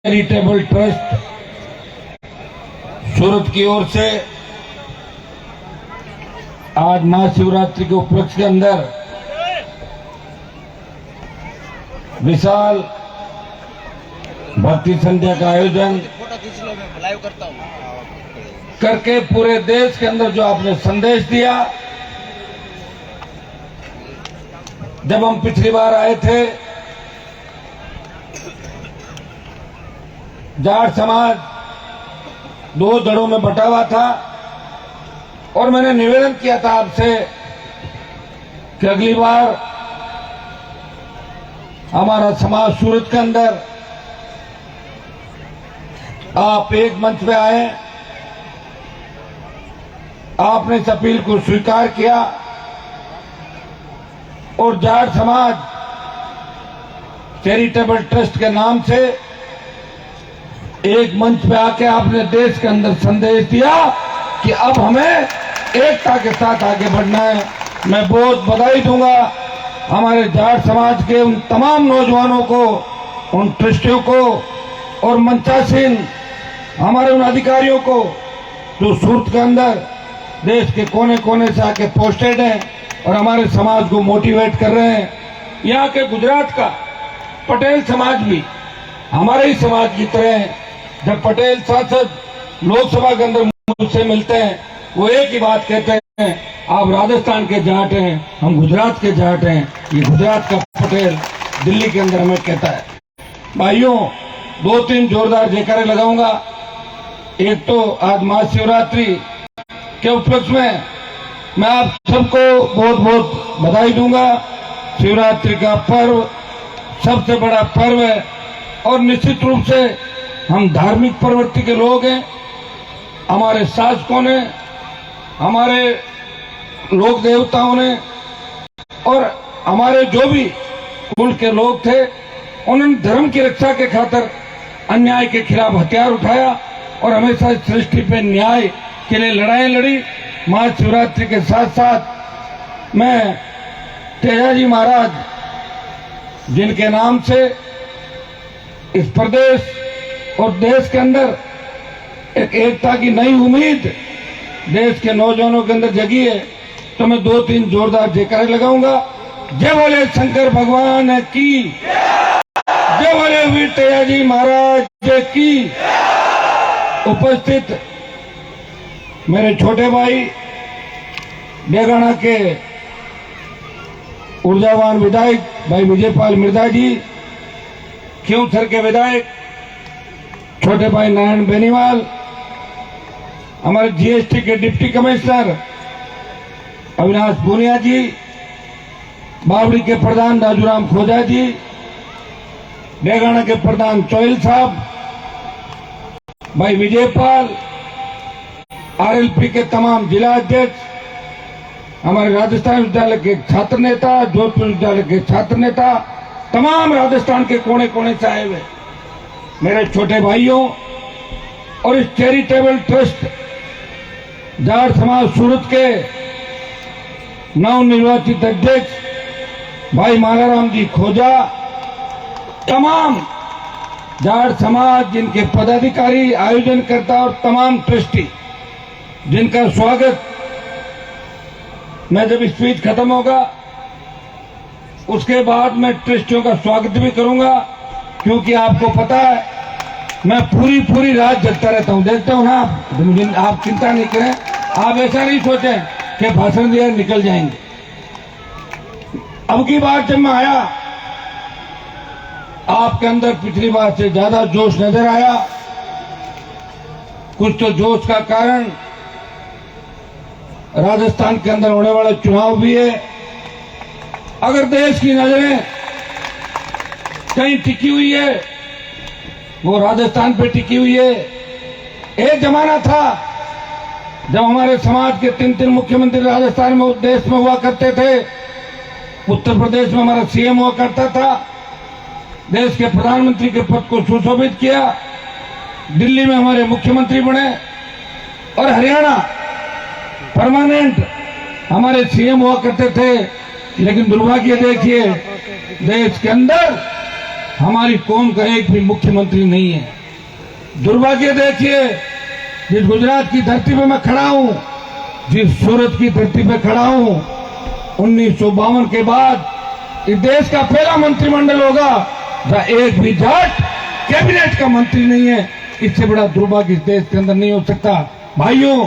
Charitable trust सूरत की ओर से आज महाशिवरात्रि के उपलक्ष्य के अंदर विशाल भक्ति संध्या का आयोजन करके पूरे देश के अंदर जो आपने संदेश दिया। जब हम पिछली बार आए थे, जाट समाज दो धड़ों में बटा हुआ था और मैंने निवेदन किया था आपसे कि अगली बार हमारा समाज सूरत के अंदर आप एक मंच पे आए। आपने इस अपील को स्वीकार किया और जाट समाज चैरिटेबल ट्रस्ट के नाम से एक मंच पे आके आपने देश के अंदर संदेश दिया कि अब हमें एकता के साथ आगे बढ़ना है। मैं बहुत बधाई दूंगा हमारे जाट समाज के उन तमाम नौजवानों को, उन ट्रस्टियों को और मंचासीन हमारे उन अधिकारियों को जो सूरत के अंदर देश के कोने कोने से आके पोस्टेड हैं और हमारे समाज को मोटिवेट कर रहे हैं। यहाँ के गुजरात का पटेल समाज भी हमारे ही समाज की तरह है। जब पटेल सांसद लोकसभा के अंदर मुझसे मिलते हैं, वो एक ही बात कहते हैं, आप राजस्थान के जाट हैं, हम गुजरात के जाट हैं। ये गुजरात का पटेल दिल्ली के अंदर हमें कहता है। भाइयों, दो तीन जोरदार जयकारे लगाऊंगा। एक तो आज महाशिवरात्रि के उपलक्ष्य में मैं आप सबको बहुत बहुत बधाई दूंगा। शिवरात्रि का पर्व सबसे बड़ा पर्व है और निश्चित रूप से हम धार्मिक प्रवृत्ति के लोग हैं। हमारे शासकों ने, हमारे लोक देवताओं ने और हमारे जो भी कुल के लोग थे, उन्होंने धर्म की रक्षा के खातिर अन्याय के खिलाफ हथियार उठाया और हमेशा सृष्टि पे न्याय के लिए लड़ाई लड़ी। महाशिवरात्रि के साथ साथ मैं तेजाजी महाराज, जिनके नाम से इस प्रदेश और देश के अंदर एक एकता की नई उम्मीद देश के नौजवानों के अंदर जगी है, तो मैं दो तीन जोरदार जयकारे लगाऊंगा। जय बोले शंकर भगवान की, जय बोले वीर तेजाजी महाराज की। उपस्थित मेरे छोटे भाई डेगाना के ऊर्जावान विधायक भाई विजयपाल मिर्धा जी, खींवसर के विधायक छोटे भाई नारायण बेनीवाल, हमारे जीएसटी के डिप्टी कमिश्नर अविनाश पूनिया जी, बावड़ी के प्रधान राजूराम खोजा जी, डेगाना के प्रधान चोइल साहब, भाई विजयपाल, आरएलपी के तमाम जिला अध्यक्ष, हमारे राजस्थान विद्यालय के छात्र नेता, जोधपुर विद्यालय के छात्र नेता, तमाम राजस्थान के कोने कोने से आए हुए मेरे छोटे भाइयों और इस चैरिटेबल ट्रस्ट जाट समाज सूरत के नवनिर्वाचित अध्यक्ष भाई मालाराम जी खोजा, तमाम जाट समाज, जिनके पदाधिकारी, आयोजनकर्ता और तमाम ट्रस्टी, जिनका स्वागत मैं जब स्पीच खत्म होगा उसके बाद मैं ट्रस्टियों का स्वागत भी करूंगा, क्योंकि आपको पता है मैं पूरी रात जगता रहता हूं। देखते हो ना आप चिंता नहीं करें, आप ऐसा नहीं सोचें कि भाषण दिया निकल जाएंगे। अब की बार जब मैं आया, आपके अंदर पिछली बार से ज्यादा जोश नजर आया। कुछ तो जोश का कारण राजस्थान के अंदर होने वाले चुनाव भी है। अगर देश की नजरें कहीं टिकी हुई है, वो राजस्थान पे टिकी हुई है। एक जमाना था जब हमारे समाज के तीन मुख्यमंत्री राजस्थान में, देश में हुआ करते थे। उत्तर प्रदेश में हमारा सीएम हुआ करता था, देश के प्रधानमंत्री के पद को सुशोभित किया। दिल्ली में हमारे मुख्यमंत्री बने और हरियाणा परमानेंट हमारे सीएम हुआ करते थे। लेकिन दुर्भाग्य देखिए, देश के अंदर हमारी कौम का एक भी मुख्यमंत्री नहीं है। दुर्भाग्य देखिए, जिस गुजरात की धरती पे मैं खड़ा हूं, जिस सूरत की धरती पे खड़ा हूं, 1952 के बाद इस देश का पहला मंत्रिमंडल होगा जहां एक भी जाट कैबिनेट का मंत्री नहीं है। इससे बड़ा दुर्भाग्य इस देश के अंदर नहीं हो सकता। भाइयों,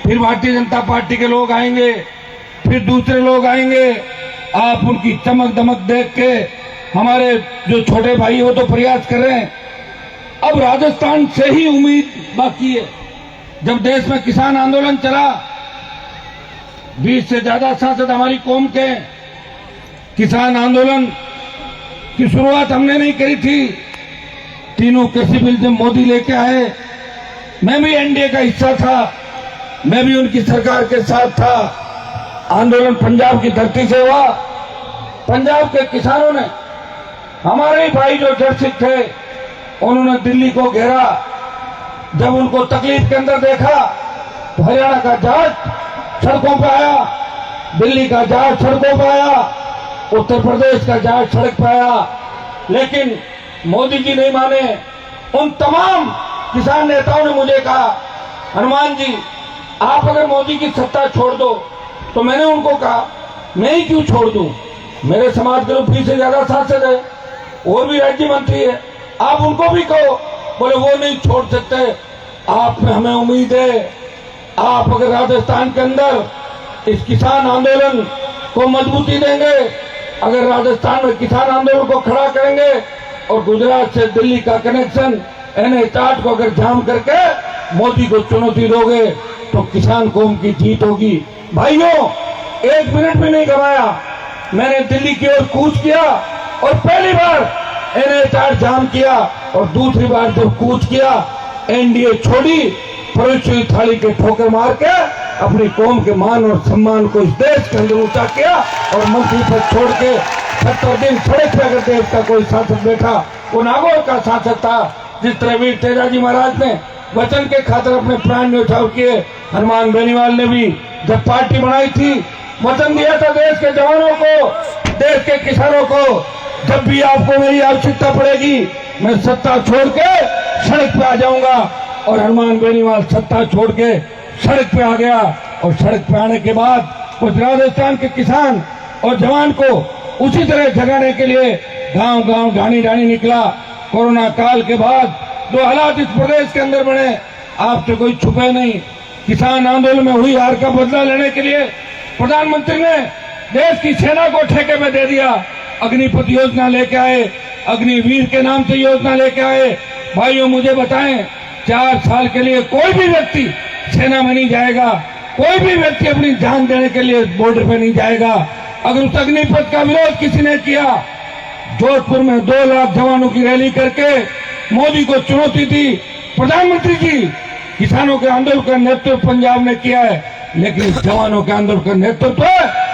फिर भारतीय जनता पार्टी के लोग आएंगे, फिर दूसरे लोग आएंगे। आप उनकी चमक दमक देख के हमारे जो छोटे भाई हो तो प्रयास कर रहे हैं। अब राजस्थान से ही उम्मीद बाकी है। जब देश में किसान आंदोलन चला, 20 से ज्यादा सांसद हमारी कौम के। किसान आंदोलन की शुरुआत हमने नहीं करी थी। तीनों कृषि बिल जब मोदी लेके आए, मैं भी एनडीए का हिस्सा था, मैं भी उनकी सरकार के साथ था। आंदोलन पंजाब की धरती से हुआ। पंजाब के किसानों ने, हमारे ही भाई जो जर्सिक थे, उन्होंने दिल्ली को घेरा। जब उनको तकलीफ के अंदर देखा तो हरियाणा का जाट सड़कों पर आया, दिल्ली का जाट सड़कों पर आया, उत्तर प्रदेश का जाट सड़क पर आया। लेकिन मोदी जी नहीं माने। उन तमाम किसान नेताओं ने मुझे कहा, हनुमान जी आप अगर मोदी की सत्ता छोड़ दो। तो मैंने उनको कहा, मैं ही क्यों छोड़ दूं? मेरे समाज के लोग 20 से ज्यादा सांसद है, और भी राज्य मंत्री है, आप उनको भी कहो। बोले वो नहीं छोड़ सकते, आप में हमें उम्मीद है। आप अगर राजस्थान के अंदर इस किसान आंदोलन को मजबूती देंगे, अगर राजस्थान में किसान आंदोलन को खड़ा करेंगे और गुजरात से दिल्ली का कनेक्शन NH-8 को अगर जाम करके मोदी को चुनौती दोगे तो किसान कौम की जीत होगी। भाइयों, 1 मिनट भी नहीं गवाया, मैंने दिल्ली की ओर कूच किया और पहली बार NH-8 जाम किया, और दूसरी बार जब कूच किया, एनडीए छोड़ी, परोसी थाली के ठोकर मार के अपनी कौम के मान और सम्मान को इस देश के अंदर ऊंचा किया। और मंत्री पद छोड़ के 70 दिन सड़क पे अगर देश का कोई सांसद बैठा, वो नागौर का सांसद था। जिस तरह वीर तेजाजी महाराज ने वचन के खातिर अपने प्राण न्यौछावर किए, हनुमान बेनीवाल ने भी जब पार्टी बनाई थी, वचन दिया था देश के जवानों को, देश के किसानों को, जब भी आपको मेरी आवश्यकता पड़ेगी मैं सत्ता छोड़ के सड़क पे आ जाऊंगा। और हनुमान बेनीवाल सत्ता छोड़ के सड़क पे आ गया। और सड़क पे आने के बाद कुछ राजस्थान के किसान और जवान को उसी तरह जगाने के लिए गांव गांव ढाणी ढाणी निकला। कोरोना काल के बाद जो हालात इस प्रदेश के अंदर बने, आपसे कोई छुपे नहीं। किसान आंदोलन में हुई हार का बदला लेने के लिए प्रधानमंत्री ने देश की सेना को ठेके में दे दिया। अग्निपथ योजना लेके आए, अग्निवीर के नाम से योजना लेके आए। भाइयों, मुझे बताएं, 4 साल के लिए कोई भी व्यक्ति सेना में नहीं जाएगा, कोई भी व्यक्ति अपनी जान देने के लिए बॉर्डर पे नहीं जाएगा। अगर उस अग्निपथ का विरोध किसी ने किया, जोधपुर में 2 लाख जवानों की रैली करके मोदी को चुनौती दी। प्रधानमंत्री जी, किसानों के आंदोलन का नेतृत्व पंजाब ने किया है, लेकिन जवानों के आंदोलन का नेतृत्व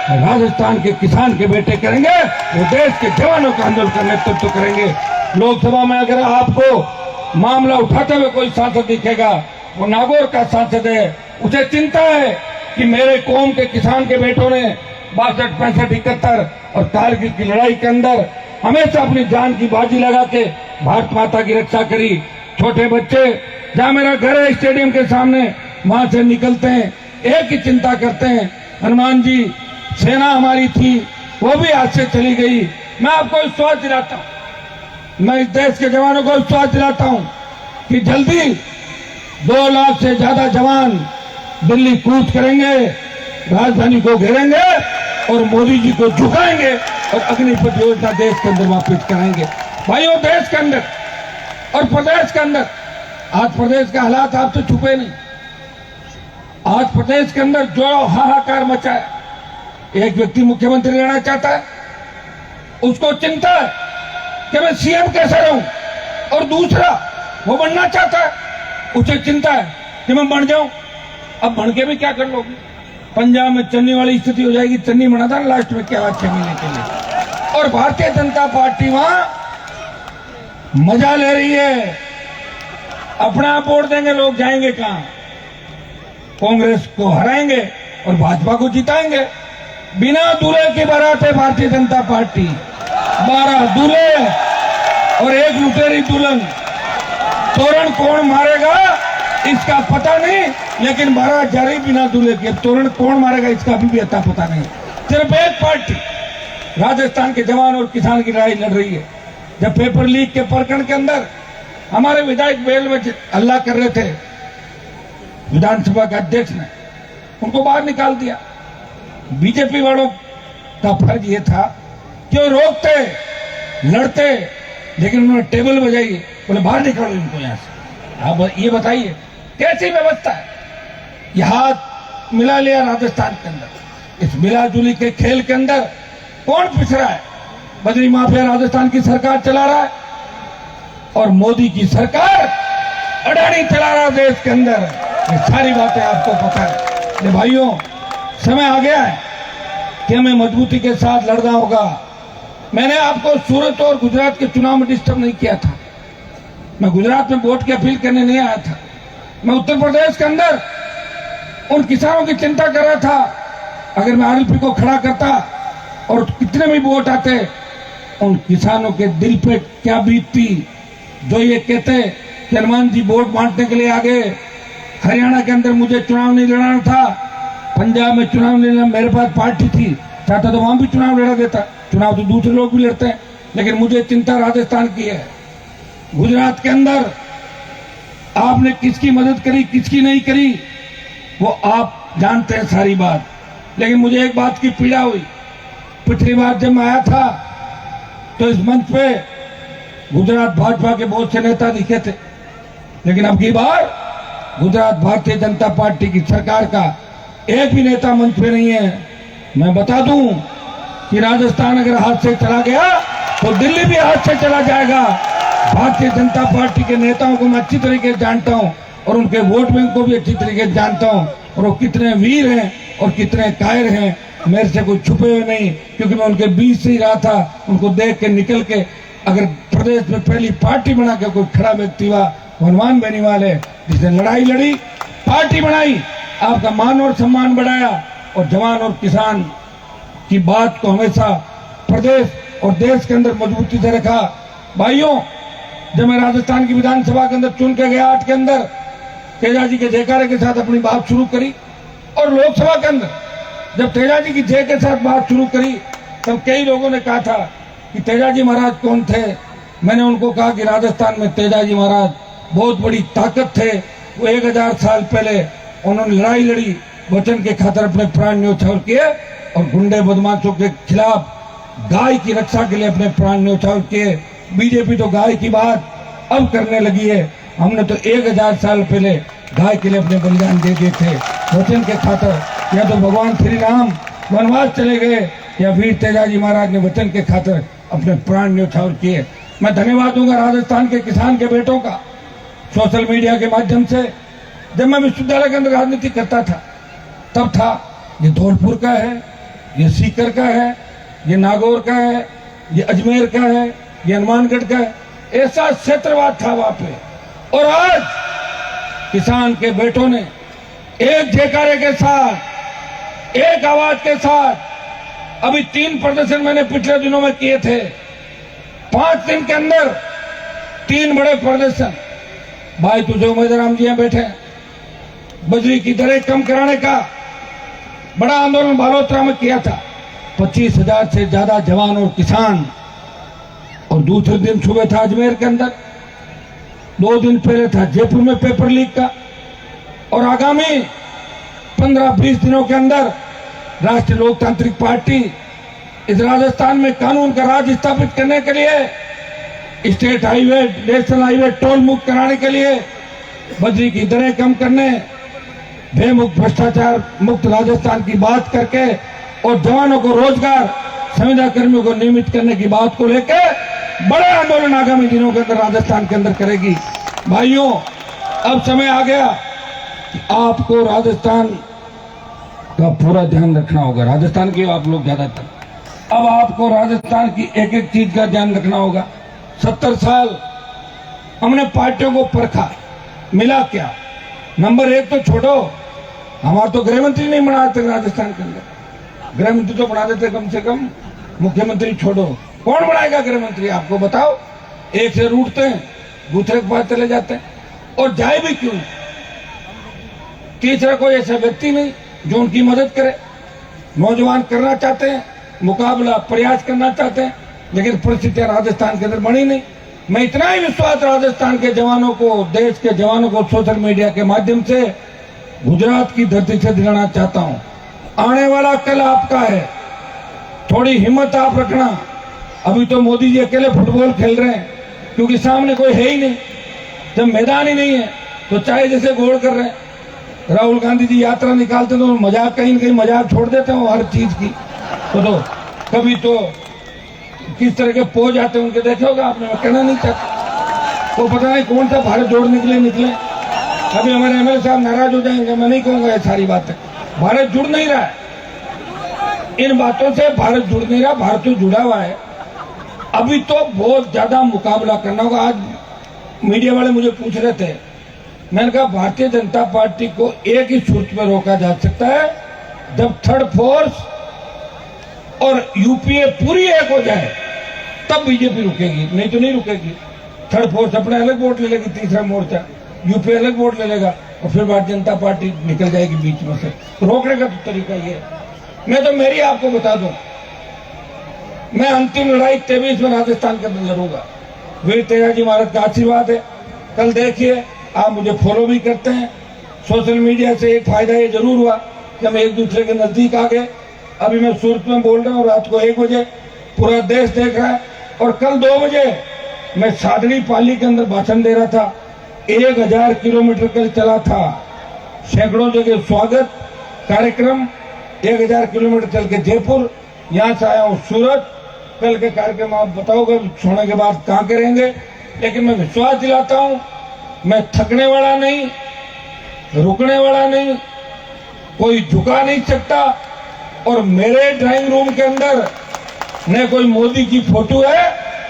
राजस्थान के किसान के बेटे करेंगे, वो देश के जवानों के आंदोलन का नेतृत्व करेंगे। लोकसभा में अगर आपको मामला उठाते हुए कोई सांसद दिखेगा, वो नागौर का सांसद है। उसे चिंता है कि मेरे कौम के किसान के बेटों ने 62, 65, 71 और कारगिल की लड़ाई के अंदर हमेशा अपनी जान की बाजी लगा के भारत माता की रक्षा करी। छोटे बच्चे जहाँ मेरा घर है स्टेडियम के सामने, वहां से निकलते हैं, एक ही चिंता करते हैं, हनुमान जी सेना हमारी थी, वो भी आज से चली गई। मैं आपको विश्वास दिलाता हूँ, मैं इस देश के जवानों को विश्वास दिलाता हूँ कि जल्दी 2 लाख से ज्यादा जवान दिल्ली कूच करेंगे, राजधानी को घेरेंगे और मोदी जी को झुकाएंगे और अग्निपथ योजना देश के अंदर वापस कराएंगे। भाइयों, देश के अंदर और प्रदेश के अंदर आज प्रदेश के हालात आपसे छुपे नहीं। आज प्रदेश के अंदर जो हाहाकार मचा है, एक व्यक्ति मुख्यमंत्री रहना चाहता है, उसको चिंता है कि मैं सीएम कैसे रहूं, और दूसरा वो बनना चाहता है, उसे चिंता है कि मैं बन जाऊं। अब बन के भी क्या कर लोगे? पंजाब में चन्नी वाली स्थिति हो जाएगी। चन्नी बना था लास्ट में क्या 6 महीने के लिए, और भारतीय जनता पार्टी वहां मजा ले रही है। अपना आप वोट देंगे, लोग जाएंगे कहां? कांग्रेस को हराएंगे और भाजपा को जिताएंगे। बिना दूल्हे की बारात है भारतीय जनता पार्टी। 12 दूल्हे और एक लुटेरी दुल्हन। तोरण कौन मारेगा इसका पता नहीं, लेकिन बारात जारी बिना दूल्हे के। तोरण कौन मारेगा इसका अभी भी अता पता नहीं। सिर्फ एक पार्टी राजस्थान के जवान और किसान की लड़ाई लड़ रही है। जब पेपर लीक के प्रकरण के अंदर हमारे विधायक बेल में हल्ला कर रहे थे, विधानसभा के अध्यक्ष ने उनको बाहर निकाल दिया। बीजेपी वालों का फर्ज ये था कि वो रोकते, लड़ते, लेकिन उन्होंने टेबल बजाई, बोले बाहर निकालो इनको यहां से। आप ये बताइए कैसी व्यवस्था है? ये हाथ मिला लिया राजस्थान के अंदर। इस मिलाजुली के खेल के अंदर कौन पिस रहा है? बजरी माफिया राजस्थान की सरकार चला रहा है और मोदी की सरकार अडानी चला रहा है देश के अंदर। ये सारी बातें आपको पता है। भाइयों, समय आ गया है कि हमें मजबूती के साथ लड़ना होगा। मैंने आपको सूरत और गुजरात के चुनाव में डिस्टर्ब नहीं किया था। मैं गुजरात में वोट की अपील करने नहीं आया था। मैं उत्तर प्रदेश के अंदर उन किसानों की चिंता कर रहा था। अगर मैं आरएलपी को खड़ा करता और कितने भी वोट आते, उन किसानों के दिल पे क्या बीतती, जो ये कहते कि हनुमान जी वोट बांटने के लिए आ गए। हरियाणा के अंदर मुझे चुनाव नहीं लड़ाना था, पंजाब में चुनाव नहीं लड़ना, मेरे पास पार्टी थी, चाहता तो वहां भी चुनाव लड़ा देता। चुनाव तो दूसरे लोग भी लड़ते हैं, लेकिन मुझे चिंता राजस्थान की है। गुजरात के अंदर आपने किसकी मदद करी, किसकी नहीं करी, वो आप जानते हैं सारी बात। लेकिन मुझे एक बात की पीड़ा हुई। पिछली बार जब मैं आया था तो इस मंच पे गुजरात भाजपा के बहुत से नेता दिखे थे, लेकिन अब की बार गुजरात भारतीय जनता पार्टी की सरकार का एक भी नेता मंच पे नहीं है। मैं बता दूं कि राजस्थान अगर हाथ से चला गया तो दिल्ली भी हाथ से चला जाएगा। भारतीय जनता पार्टी के नेताओं को मैं अच्छी तरीके से जानता हूं और उनके वोट बैंक को भी अच्छी तरीके से जानता हूं, और वो कितने वीर हैं और कितने कायर हैं, मेरे से कोई छुपे हुए नहीं, क्योंकि मैं उनके बीच से ही रहा था। उनको देख के निकल के अगर प्रदेश में पहली पार्टी बना के कोई खड़ा व्यक्ति हुआ, हनुमान बेनीवाल है, जिसने लड़ाई लड़ी, पार्टी बनाई, आपका मान और सम्मान बढ़ाया और जवान और किसान की बात को हमेशा प्रदेश और देश के अंदर मजबूती से रखा। भाइयों, जब मैं राजस्थान की विधानसभा के अंदर चुन के गया 8 के अंदर, तेजा जी के जयकारे के साथ अपनी बात शुरू करी, और लोकसभा के अंदर जब तेजा जी की जय के साथ बात शुरू करी, तब कई लोगों ने कहा था कि तेजा जी महाराज कौन थे। मैंने उनको कहा कि राजस्थान में तेजा जी महाराज बहुत बड़ी ताकत थे। वो 1000 साल पहले उन्होंने लड़ाई लड़ी, वचन के खातिर अपने प्राण न्यौछावर किए, और गुंडे बदमाशों के खिलाफ गाय की रक्षा के लिए अपने प्राण न्यौछावर किए। बीजेपी तो गाय की बात अब करने लगी है। हमने तो 1000 साल पहले गाय के लिए अपने बलिदान दे दिए थे वचन के खातिर। या तो भगवान श्री राम वनवास चले गए, या वीर तेजाजी महाराज ने वचन के खातिर अपने प्राण न्यौछावर किए। मैं धन्यवाद दूंगा राजस्थान के किसान के बेटों का। सोशल मीडिया के माध्यम से जब मैं विश्वविद्यालय के अंदर राजनीति करता था, तब था ये धौलपुर का है, ये सीकर का है, ये नागौर का है, ये अजमेर का है, ये हनुमानगढ़ का है, ऐसा क्षेत्रवाद था वहां पे। और आज किसान के बेटों ने एक जयकारे के साथ, एक आवाज के साथ, अभी 3 प्रदर्शन मैंने पिछले दिनों में किए थे। 5 दिन के अंदर 3 बड़े प्रदर्शन। भाई तुझे उमेदराम जी बैठे हैं। बजरी की दरें कम कराने का बड़ा आंदोलन बालोतरा में किया था। 25,000 से ज्यादा जवान और किसान। और दूसरे दिन सुबह था अजमेर के अंदर, 2 दिन पहले था जयपुर में पेपर लीक का, और आगामी 15-20 दिनों के अंदर राष्ट्रीय लोकतांत्रिक पार्टी इस राजस्थान में कानून का राज स्थापित करने के लिए, state highway, national highway toll मुक्त कराने के लिए, बजरी की दरें कम करने, बेमुक्त भ्रष्टाचार मुक्त राजस्थान की बात करके, और जवानों को रोजगार, संविदा कर्मियों को नियमित करने की बात को लेकर बड़े आंदोलन आगामी दिनों के अंदर राजस्थान के अंदर करेगी। भाइयों, अब समय आ गया कि आपको राजस्थान का पूरा ध्यान रखना होगा। राजस्थान के आप लोग ज्यादातर, अब आपको राजस्थान की एक एक चीज का ध्यान रखना होगा। 70 साल हमने पार्टियों को परखा, मिला क्या? नंबर 1 तो छोड़ो, हमारा तो गृह मंत्री नहीं बना देते राजस्थान के अंदर। गृह मंत्री तो बना देते कम से कम, मुख्यमंत्री छोड़ो, कौन बनाएगा गृह मंत्री? आपको बताओ, एक से रूठते हैं, दूसरे के पास चले जाते हैं, और जाए भी क्यों? तीसरा कोई ऐसा व्यक्ति नहीं जो उनकी मदद करे। नौजवान करना चाहते हैं, मुकाबला प्रयास करना चाहते हैं, लेकिन परिस्थितियां राजस्थान के अंदर बनी नहीं। मैं इतना ही विश्वास राजस्थान के जवानों को, देश के जवानों को सोशल मीडिया के माध्यम से गुजरात की धरती से दिलाना चाहता हूं, आने वाला कल आपका है। थोड़ी हिम्मत आप रखना। अभी तो मोदी जी अकेले फुटबॉल खेल रहे हैं, क्योंकि सामने कोई है ही नहीं। जब मैदान ही नहीं है तो चाहे जैसे गोल कर रहे हैं। राहुल गांधी जी यात्रा निकालते तो मजाक, कहीं न कहीं मजाक छोड़ देते हैं हर चीज की। तो कभी तो किस तरह के पोज आते हैं उनके, देखे होगा आपने। मैं कहना नहीं चाहता, वो पता नहीं कौन सा भारत जोड़ने के लिए निकले। अभी हमारे एमएलए साहब नाराज हो जाएंगे, मैं नहीं कहूंगा ये सारी बातें। भारत जुड़ नहीं रहा है, इन बातों से भारत जुड़ नहीं रहा, भारत तो जुड़ा हुआ है। अभी तो बहुत ज्यादा मुकाबला करना होगा। आज मीडिया वाले मुझे पूछ रहे थे, मैंने कहा भारतीय जनता पार्टी को एक ही सूरत में रोका जा सकता है, जब थर्ड फोर्स और यूपीए पूरी एक हो जाए, तब बीजेपी रुकेगी, नहीं तो नहीं रुकेगी। थर्ड फोर्स अपने अलग वोट ले लेगी, तीसरा मोर्चा यूपीए अलग वोट ले लेगा, और फिर भारतीय जनता पार्टी निकल जाएगी बीच में से। रोकने का तो तरीका ये है। मैं तो मेरी आपको बता दूं, मैं अंतिम लड़ाई 23 में राजस्थान के अंदर लड़ूंगा। वीर तेजाजी महाराज का आशीर्वाद है। कल देखिए, आप मुझे फॉलो भी करते हैं सोशल मीडिया से। एक फायदा ये जरूर हुआ कि हम एक दूसरे के नजदीक आ गए। अभी मैं सूरत में बोल रहा हूँ, रात को 1 बजे पूरा देश देख रहा है, और कल 2 बजे मैं सादड़ी पाली के अंदर भाषण दे रहा था। 1000 किलोमीटर कल चला था, सैकड़ों जगह स्वागत कार्यक्रम, 1000 किलोमीटर चल के जयपुर, यहाँ से आया हूँ सूरत। कल के कार्यक्रम आप बताओगे सोने के बाद कहाँ करेंगे, लेकिन मैं विश्वास दिलाता हूँ, मैं थकने वाला नहीं, रुकने वाला नहीं, कोई झुका नहीं सकता। और मेरे ड्राइंग रूम के अंदर न कोई मोदी की फोटो है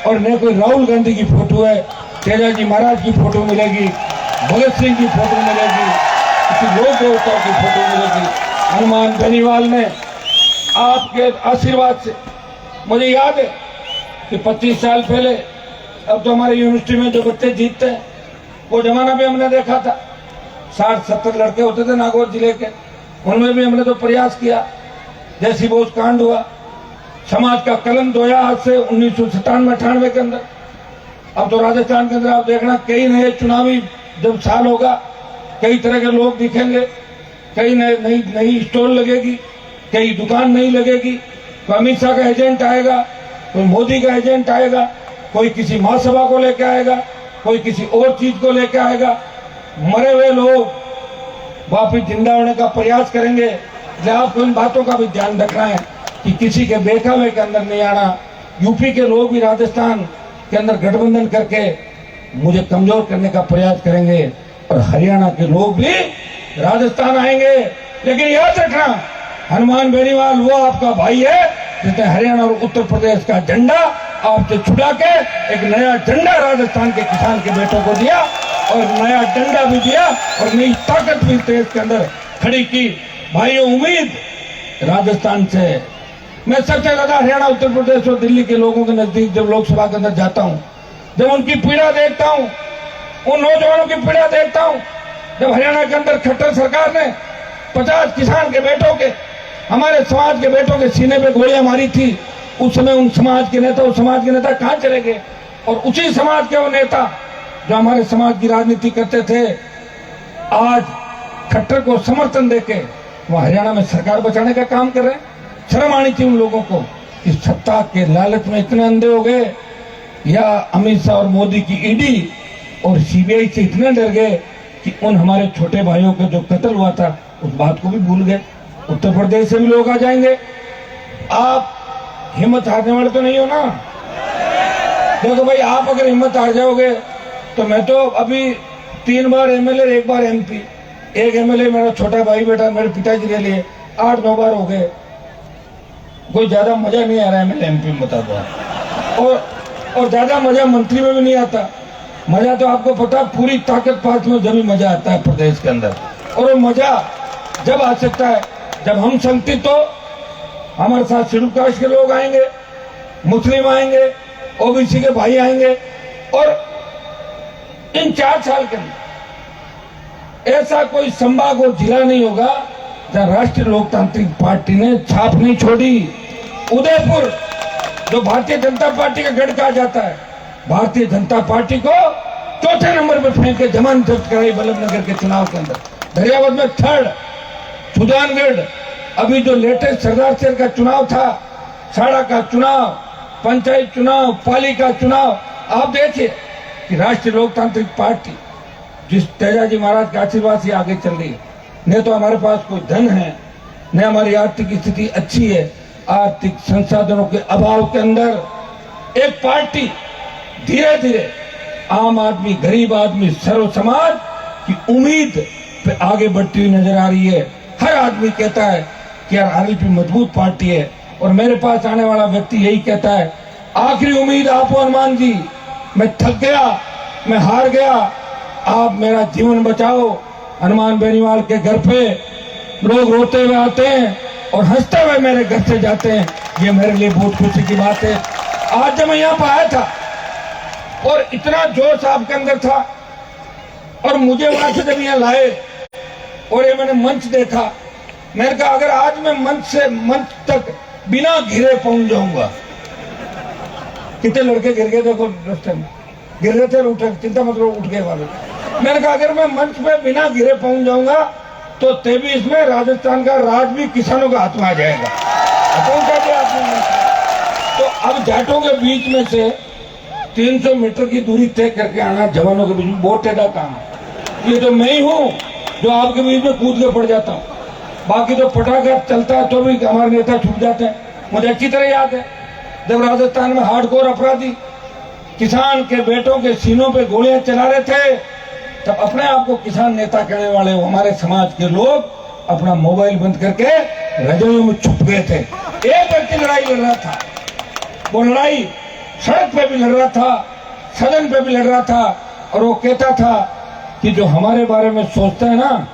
और न कोई राहुल गांधी की फोटो है। तेजाजी महाराज की फोटो मिलेगी, भगत सिंह की फोटो मिलेगी, किसी लोक देवताओं की फोटो मिलेगी। हनुमान बेनीवाल ने आपके आशीर्वाद से, मुझे याद है कि 25 साल पहले, अब तो हमारे यूनिवर्सिटी में जो बच्चे जीतते हैं, वो जमाना भी हमने देखा था। 60-70 लड़के होते थे नागौर जिले के, उनमें भी हमने तो प्रयास किया। जैसी बोझ कांड हुआ, समाज का कलम धोया आज से 1997-98 के अंदर। अब तो राजस्थान के अंदर आप देखना, कई नए चुनावी जब साल होगा, कई तरह के लोग दिखेंगे, कई नई स्टॉल लगेगी, कई दुकान नहीं लगेगी। कोई अमित शाह का एजेंट आएगा, कोई मोदी का एजेंट आएगा, कोई किसी महासभा को लेकर आएगा, कोई किसी और चीज को लेकर आएगा। मरे हुए लोग वापिस जिंदा होने का प्रयास करेंगे। इसलिए आपको इन बातों का भी ध्यान रखना है कि किसी के बेखावे के अंदर नहीं आना। यूपी के लोग भी राजस्थान के अंदर गठबंधन करके मुझे कमजोर करने का प्रयास करेंगे, और हरियाणा के लोग भी राजस्थान आएंगे। लेकिन याद रखना, हनुमान बेनीवाल वो आपका भाई है जिसने हरियाणा और उत्तर प्रदेश का झंडा आपसे छुड़ा के एक नया झंडा राजस्थान के किसान के बेटों को दिया, और नया डंडा भी दिया, और नई ताकत भी देश के अंदर खड़ी की। भाइयों, उम्मीद राजस्थान से, मैं सबसे ज्यादा हरियाणा, उत्तर प्रदेश और दिल्ली के लोगों के नजदीक जब लोकसभा के अंदर जाता हूं, जब उनकी पीड़ा देखता हूं, उन नौजवानों की पीड़ा देखता हूं, जब हरियाणा के अंदर खट्टर सरकार ने 50 किसान के बेटों के, हमारे समाज के बेटों के सीने पे गोलियां मारी थी, उस समय उन समाज के नेता कहां चले गए? और उसी समाज के वो नेता जो हमारे समाज की राजनीति करते थे, आज खट्टर को समर्थन देके वो हरियाणा में सरकार बचाने का काम कर रहे हैं। शर्म आनी चाहिए उन लोगों को कि सत्ता के लालच में इतने अंधे हो गए, या अमित शाह और मोदी की ईडी और सीबीआई से इतने डर गए कि उन हमारे छोटे भाइयों का जो कत्ल हुआ था उस बात को भी भूल गए। उत्तर प्रदेश से भी लोग आ जाएंगे। आप हिम्मत हारने वाले तो नहीं हो ना? देखो भाई, आप अगर हिम्मत हार जाओगे तो मैं तो अभी 3 बार एमएलए, 1 बार एमपी, एक एमएलए मेरा छोटा भाई बेटा मेरे पिताजी के लिए 8-9 बार हो गए। कोई ज्यादा मजा नहीं आ रहा है एमएलए एमपी में, बता दो। और ज्यादा मजा मंत्री में भी नहीं आता। मजा तो आपको पता, पूरी ताकत पास में जब भी मजा आता है प्रदेश के अंदर। और वो मजा जब आ सकता है जब हम संगठित हो, हमारे साथ शेड्यूल कास्ट के लोग आएंगे, मुस्लिम आएंगे, ओबीसी के भाई आएंगे, और इन 4 साल के अंदर ऐसा कोई संभाग और जिला नहीं होगा जहां राष्ट्रीय लोकतांत्रिक पार्टी ने छाप नहीं छोड़ी। उदयपुर, जो भारतीय जनता पार्टी का गढ़ कहा जाता है, भारतीय जनता पार्टी को चौथे नंबर पर फेंक के जमानत जब्त कराई वल्लभनगर के चुनाव के अंदर। दरियावद में 3rd, सुजानगढ़, अभी जो लेटेस्ट सरदार शहर का चुनाव था, साड़ा का चुनाव, पंचायत चुनाव, पालिका चुनाव, आप देखिए कि राष्ट्रीय लोकतांत्रिक पार्टी जिस तेजाजी महाराज के आशीर्वाद से आगे चल रही है। न तो हमारे पास कोई धन है, न हमारी आर्थिक स्थिति अच्छी है। आर्थिक संसाधनों के अभाव के अंदर एक पार्टी धीरे धीरे आम आदमी, गरीब आदमी, सर्व समाज की उम्मीद पे आगे बढ़ती हुई नजर आ रही है। हर आदमी कहता है कि यार आरएलपी मजबूत पार्टी है, और मेरे पास आने वाला व्यक्ति यही कहता है, आखिरी उम्मीद आप हो हनुमान जी, मैं थक गया, मैं हार गया, आप मेरा जीवन बचाओ। हनुमान बेनीवाल के घर पे लोग रोते हुए आते हैं और हंसते हुए मेरे घर से जाते हैं। ये मेरे लिए बहुत खुशी की बात है। आज जब मैं यहाँ पर आया था और इतना जोश आपके अंदर था, और मुझे वहां से जब यहाँ लाए और ये मैंने मंच देखा, मैंने कहा अगर आज मैं मंच से मंच तक बिना घिरे पहुंच जाऊंगा। कितने लड़के गिर गए, देखो रास्ते में गिर गए थे, उठे, चिंता मत करो, उठ गए वाले। मैंने कहा अगर मैं मंच पे बिना गिरे पहुंच जाऊंगा तो 23 में राजस्थान का राज भी किसानों के हाथ में आ जाएगा। पहुंचा दिया आपने। तो अब जाटों के बीच में से 300 मीटर की दूरी तय करके आना जवानों के बीच में बहुत टेढ़ा काम है। ये तो मैं ही हूँ जो आपके बीच में कूद के पड़ जाता हूँ। बाकी तो पटाखा चलता है तो भी हमारे नेता छूट जाते हैं। मुझे अच्छी तरह याद है जब राजस्थान में हार्डकोर अपराधी किसान के बेटों के सीनों पे गोलियां चला रहे थे, तब अपने आप को किसान नेता कहने वाले हमारे समाज के लोग अपना मोबाइल बंद करके रजोइयों में छुप गए थे। एक व्यक्ति लड़ाई लड़ रहा था, वो लड़ाई सड़क पे भी लड़ रहा था, सदन पे भी लड़ रहा था, और वो कहता था कि जो हमारे बारे में सोचते हैं ना,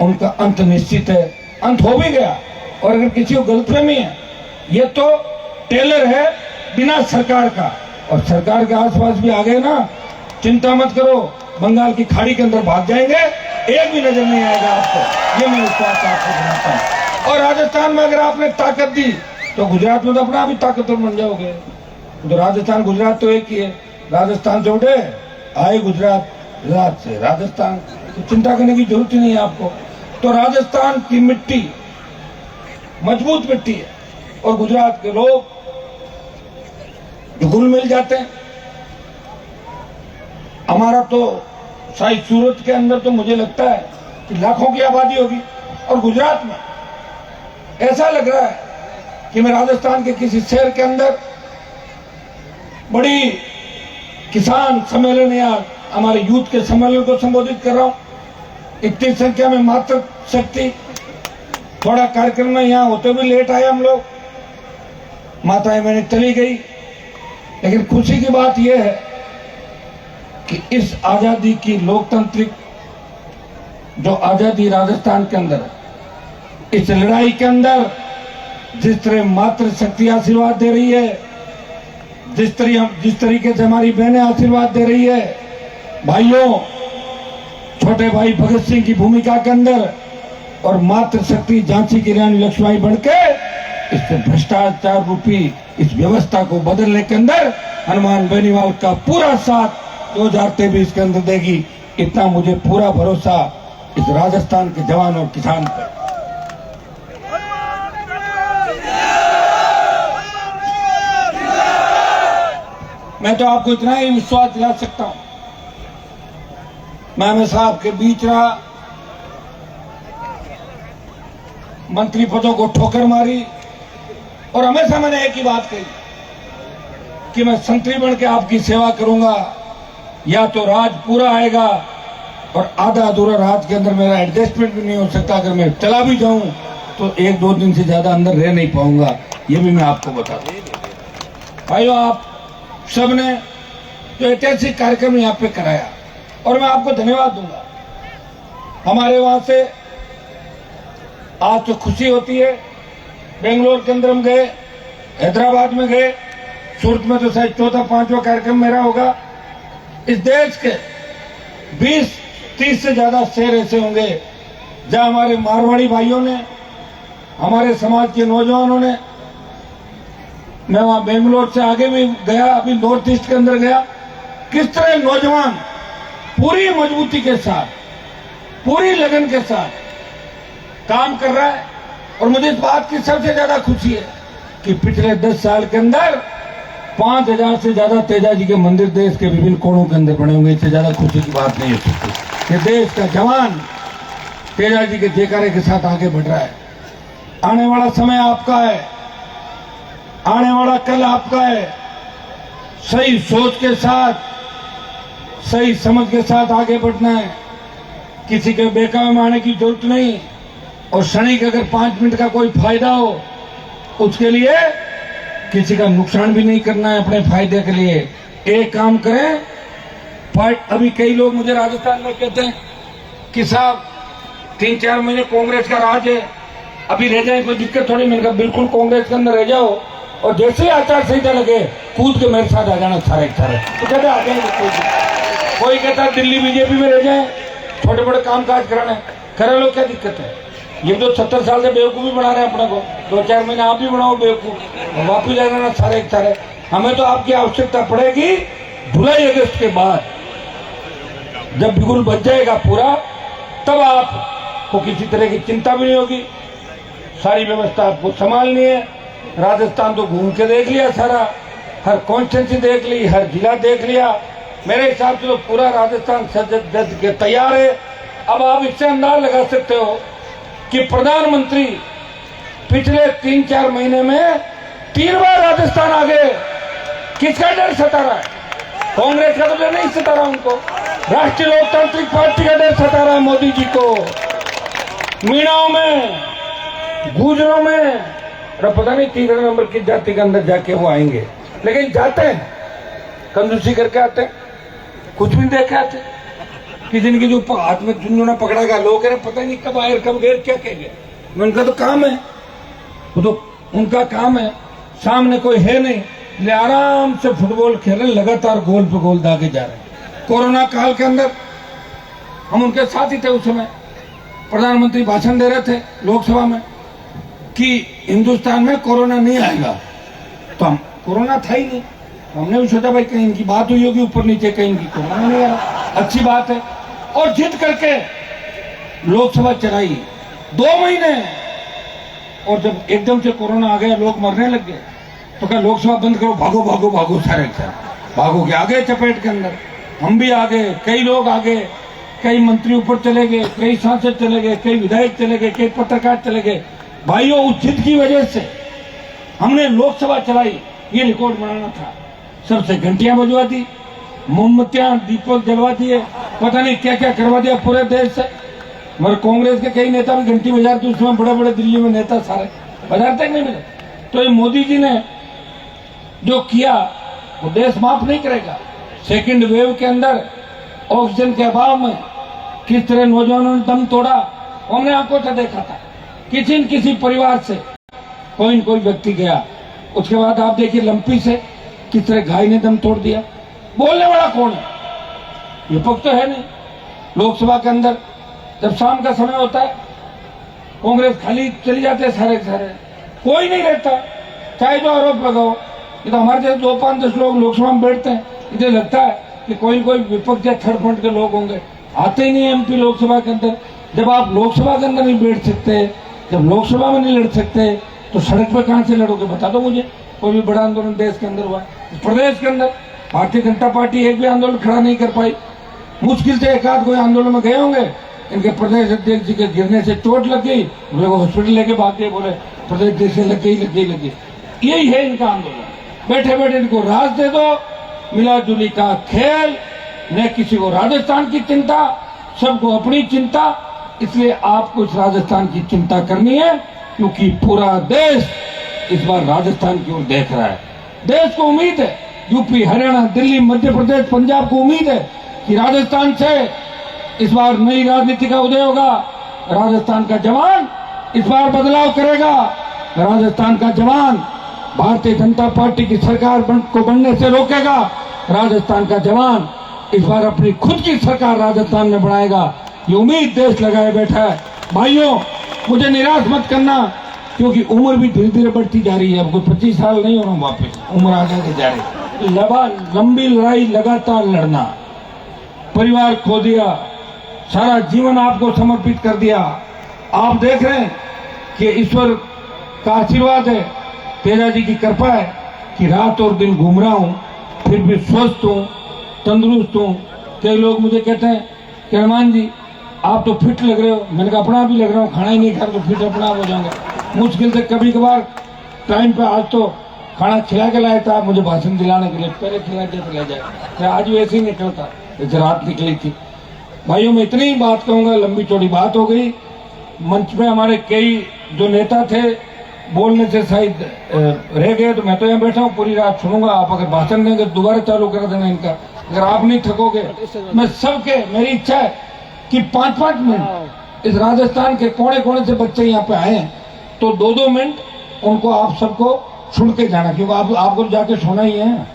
उनका अंत निश्चित है। अंत हो भी गया। और अगर किसी को गलतफहमी है, ये तो टेलर है बिना सरकार का, और सरकार के आसपास भी आ गए ना, चिंता मत करो, बंगाल की खाड़ी के अंदर भाग जाएंगे, एक भी नजर नहीं आएगा आपको। ये मैं विश्वास आपको बनाता हूँ। और राजस्थान में अगर आपने ताकत दी तो गुजरात में तो अपना भी ताकतवर बन जाओगे। तो राजस्थान गुजरात तो एक ही है। राजस्थान से उठे आए गुजरात, गुजरात से राजस्थान, तो चिंता करने की जरूरत ही नहीं है आपको। तो राजस्थान की मिट्टी मजबूत मिट्टी है, और गुजरात के लोग घुल मिल जाते हैं। हमारा तो शायद सूरत के अंदर तो मुझे लगता है कि लाखों की आबादी होगी, और गुजरात में ऐसा लग रहा है कि मैं राजस्थान के किसी शहर के अंदर बड़ी किसान सम्मेलन या हमारे यूथ के सम्मेलन को संबोधित कर रहा हूं। इतनी संख्या में मातृ शक्ति, थोड़ा कार्यक्रम में यहाँ होते भी लेट आए हम लोग, माताएं मैंने चली गई, लेकिन खुशी की बात यह है कि इस आजादी की लोकतांत्रिक जो आजादी राजस्थान के अंदर है, इस लड़ाई के अंदर जिस तरह मातृ शक्ति आशीर्वाद दे रही है, जिस तरीके से हमारी बहनें आशीर्वाद दे रही है, भाइयों, छोटे भाई भगत सिंह की भूमिका के अंदर, और मातृ शक्ति झांसी की रानी लक्ष्मीबाई बनके इस भ्रष्टाचार रूपी इस व्यवस्था को बदलने के अंदर हनुमान बेनीवाल का पूरा साथ 2023 के अंदर देगी। इतना मुझे पूरा भरोसा इस राजस्थान के जवान और किसान पर। मैं तो आपको इतना ही विश्वास दिला सकता हूं, मैं हमेशा आपके बीच रहा, मंत्री पदों को ठोकर मारी, और हमेशा मैंने एक ही बात कही कि मैं संतरी बन के आपकी सेवा करूंगा। या तो राज पूरा आएगा, और आधा अधूरा राज के अंदर मेरा एडजस्टमेंट भी नहीं हो सकता। अगर मैं चला भी जाऊं तो 1-2 दिन से ज्यादा अंदर रह नहीं पाऊंगा, ये भी मैं आपको बता दूं। भाइयों, आप सबने जो ऐतिहासिक कार्यक्रम यहाँ पे कराया, और मैं आपको धन्यवाद दूंगा। हमारे वहां से आज तो खुशी होती है। बेंगलोर के अंदर हम गए, हैदराबाद में गए, सूरत में तो शायद 4था-5वां कार्यक्रम मेरा होगा। इस देश के 20-30 से ज्यादा शहर ऐसे होंगे जहां हमारे मारवाड़ी भाइयों ने, हमारे समाज के नौजवानों ने, मैं वहां बेंगलोर से आगे भी गया, अभी नॉर्थ ईस्ट के अंदर गया, किस तरह नौजवान पूरी मजबूती के साथ, पूरी लगन के साथ काम कर रहा है। और मुझे इस बात की सबसे ज्यादा खुशी है कि पिछले 10 साल के अंदर 5000 से ज्यादा तेजा जी के मंदिर देश के विभिन्न कोणों के अंदर बने होंगे। इससे ज्यादा खुशी की बात नहीं हो सकती कि देश का जवान तेजा जी के जयकारे के साथ आगे बढ़ रहा है। आने वाला समय आपका है, आने वाला कल आपका है। सही सोच के साथ, सही समझ के साथ आगे बढ़ना है। किसी के बेकाम में आने की जरूरत नहीं। और क्षणिक अगर 5 मिनट का कोई फायदा हो, उसके लिए किसी का नुकसान भी नहीं करना है अपने फायदे के लिए। एक काम करें। अभी कई लोग मुझे राजस्थान में कहते हैं कि साहब 3-4 महीने कांग्रेस का राज है, अभी रह जाए कोई दिक्कत थोड़ी। मैंने कहा बिल्कुल कांग्रेस के अंदर रह जाओ और जैसे ही आचार संहिता लगे कूद के मेरे साथ आ जाना सारे। तो कहते आ जाएंगे। कोई कहता है दिल्ली बीजेपी में रह जाए, छोटे बड़े कामकाज कराने, करे लो, क्या दिक्कत है। ये तो 70 साल से बेवकूफी बना रहे हैं अपने को। 2-4 महीने आप भी बनाओ बेवकूफ और वापिस आ जाना सारे। हमें तो आपकी आवश्यकता पड़ेगी जुलाई अगस्त के बाद, जब बिल्कुल बच जाएगा पूरा, तब आपको किसी तरह की चिंता भी नहीं होगी। सारी व्यवस्था आपको संभालनी है। राजस्थान तो घूम के देख लिया सारा, हर कॉन्स्टिट्यूंसी देख ली, हर जिला देख लिया। मेरे हिसाब से तो पूरा राजस्थान सज के तैयार है। अब आप इससे अंदाज लगा सकते हो कि प्रधानमंत्री पिछले 3-4 महीने में 3 बार राजस्थान आ गए। किसका डर सता रहा है? कांग्रेस का तो डर नहीं सता रहा उनको, राष्ट्रीय लोकतांत्रिक पार्टी का डर सता रहा है मोदी जी को। मीणाओं में, गुजरों में, और पता नहीं 3 नंबर की जाति के अंदर जाके वो आएंगे, लेकिन जाते हैं कंजूसी करके आते हैं, कुछ भी देख के आते हैं। किसी ने जो हाथ में चुनना पकड़ा गया, लोग कह रहे पता नहीं कब आए कब गए, क्या कह गए। उनका तो काम है, वो तो उनका काम है। सामने कोई है नहीं, ले आराम से फुटबॉल खेल रहे, लगातार गोल पे गोल दागे जा रहे हैं। कोरोना काल के अंदर हम उनके साथ ही थे। उस समय प्रधानमंत्री भाषण दे रहे थे लोकसभा में कि हिंदुस्तान में कोरोना नहीं आएगा, तो हम कोरोना था ही नहीं। हमने भी सोचा भाई कहीं इनकी बात हुई होगी ऊपर नीचे, कहीं इनकी कोरोना नहीं आया, अच्छी बात है। और जिद करके लोकसभा चलाई 2 महीने, और जब एकदम से कोरोना आ गया, लोग मरने लग गए, तो क्या लोकसभा बंद करो, भागो भागो भागो, सारे भागो के आगे चपेट के अंदर। हम भी आ गए, कई लोग आ गए, कई मंत्री ऊपर चले गए, कई सांसद चले गए, कई विधायक चले गए, कई पत्रकार चले गए। भाइयों, उस जिद की वजह से हमने लोकसभा चलाई। ये रिकॉर्ड बनाना था। सबसे घंटियां बजवा दी, मोमबत्तियां, दीपक जलवा दिए, पता नहीं क्या क्या करवा दिया पूरे देश से। मगर कांग्रेस के कई नेता भी घंटी बजाते, उसमें बड़े बड़े दिल्ली में नेता सारे बजाते नहीं मिले। तो ये मोदी जी ने जो किया वो देश माफ नहीं करेगा। सेकंड वेव के अंदर ऑक्सीजन के अभाव में किस तरह नौजवानों ने दम तोड़ा, हमने आंखों से देखा था। किसी न किसी परिवार से कोई न कोई व्यक्ति गया। उसके बाद आप देखिए लंपी से किस तरह घाई ने दम तोड़ दिया। बोलने वाला कौन है? विपक्ष तो है नहीं। लोकसभा के अंदर जब शाम का समय होता है, कांग्रेस खाली चली जाते हैं सारे, कोई नहीं रहता। चाहे जो आरोप लगाओ, ये तो हमारे जैसे 2-5-10 लोग लोकसभा में बैठते हैं, इसे लगता है कि कोई न कोई विपक्ष या थर्ड फ्रंट के लोग होंगे। आते ही नहीं एमपी लोकसभा के अंदर। जब आप लोकसभा के अंदर नहीं बैठ सकते, जब लोकसभा में नहीं लड़ सकते, तो सड़क पर कहां से लड़ोगे? बता दो मुझे। कोई भी बड़ा आंदोलन देश के अंदर हुआ, प्रदेश के अंदर भारतीय जनता पार्टी एक भी आंदोलन खड़ा नहीं कर पाई। मुश्किल से एक आध कोई आंदोलन में गए होंगे। इनके प्रदेश अध्यक्ष जी के गिरने से चोट लग गई, बोले वो हॉस्पिटल लेके भाग गए, बोले प्रदेश अध्यक्ष से लग गई। यही है इनका आंदोलन। बैठे बैठे इनको राज दे दो, मिला जुली का खेल, न किसी को राजस्थान की चिंता, सबको अपनी चिंता। इसलिए आपको इस राजस्थान की चिंता करनी है, क्योंकि पूरा देश इस बार राजस्थान की ओर देख रहा है। देश को उम्मीद है, यूपी, हरियाणा, दिल्ली, मध्य प्रदेश, पंजाब को उम्मीद है कि राजस्थान से इस बार नई राजनीति का उदय होगा। राजस्थान का जवान इस बार बदलाव करेगा। राजस्थान का जवान भारतीय जनता पार्टी की सरकार को बनने से रोकेगा। राजस्थान का जवान इस बार अपनी खुद की सरकार राजस्थान में बनाएगा, ये उम्मीद देश लगाए बैठा है। भाइयों, मुझे निराश मत करना, क्योंकि उम्र भी धीरे धीरे बढ़ती जा रही है। अब कोई 25 साल नहीं होना, वापस उम्र आगे के जा रही। लंबी लड़ाई लगातार लड़ना, परिवार खो दिया, सारा जीवन आपको समर्पित कर दिया। आप देख रहे हैं कि ईश्वर का आशीर्वाद है, तेजा जी की कृपा है कि रात और दिन घूम रहा हूं, फिर भी स्वस्थ हूं, तंदुरुस्त हूं। कई लोग मुझे कहते हैं कि हनुमान जी आप तो फिट लग रहे हो। मैंने कहा अपना भी लग रहा हूँ, खाना ही नहीं खा तो फिट अपना हो जाऊंगा। मुश्किल से कभी कभार टाइम पे, आज तो खाना खिला के लाया था मुझे भाषण दिलाने के लिए, पहले खिला के चला जाए, फिर आज भी ऐसे ही निकलता जैसे रात निकली थी। भाइयों, मैं इतनी ही बात कहूंगा, लंबी चौड़ी बात हो गई। मंच पे हमारे कई जो नेता थे बोलने से शायद रह गए, तो मैं तो यहाँ बैठा हूँ, पूरी रात सुनूंगा। आप अगर भाषण देंगे तो दोबारा चालू कर देना इनका, अगर आप नहीं थकोगे। मैं सबके, मेरी इच्छा है कि 5-5 मिनट इस राजस्थान के कोने कोने से बच्चे यहाँ पे आए हैं, तो 2-2 मिनट उनको आप सबको सुन के जाना, क्योंकि आपको जाके सुना ही है।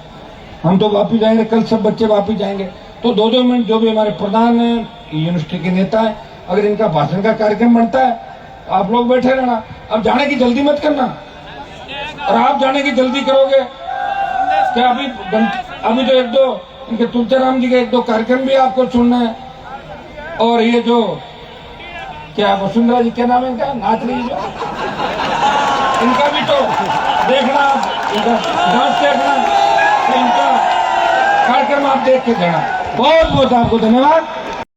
हम तो वापिस जाएंगे, कल सब बच्चे वापिस जाएंगे, तो 2-2 मिनट जो भी हमारे प्रधान है, यूनिवर्सिटी के नेता है, अगर इनका भाषण का कार्यक्रम बनता है, आप लोग बैठे रहना। अब जाने की जल्दी मत करना, और आप जाने की जल्दी करोगे क्या? अभी तो 1-2 इनके तुलसीराम जी के 1-2 कार्यक्रम भी आपको सुनना है। और ये जो क्या वसुंधरा जी क्या नाम है इनका, नाच रही जो, इनका भी तो देखना, इनका डांस देखना, तो इनका कार्यक्रम आप देख के देना। बहुत बहुत आपको धन्यवाद।